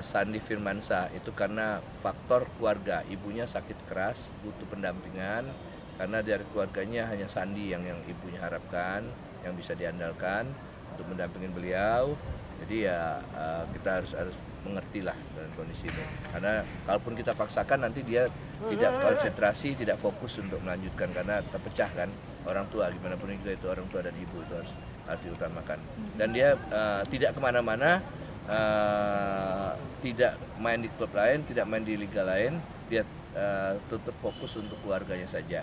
Sandi Firmansyah itu karena faktor keluarga, ibunya sakit keras, butuh pendampingan, karena dari keluarganya hanya Sandi yang ibunya harapkan, yang bisa diandalkan untuk mendampingin beliau. Jadi ya kita harus mengerti lah dengan kondisi ini, karena kalaupun kita paksakan nanti dia tidak konsentrasi, tidak fokus untuk melanjutkan karena terpecah kan orang tua, gimana pun juga itu orang tua dan ibu itu harus diutamakan. Dan dia tidak kemana-mana. Tidak main di klub lain, tidak main di liga lain, dia tetap fokus untuk keluarganya saja.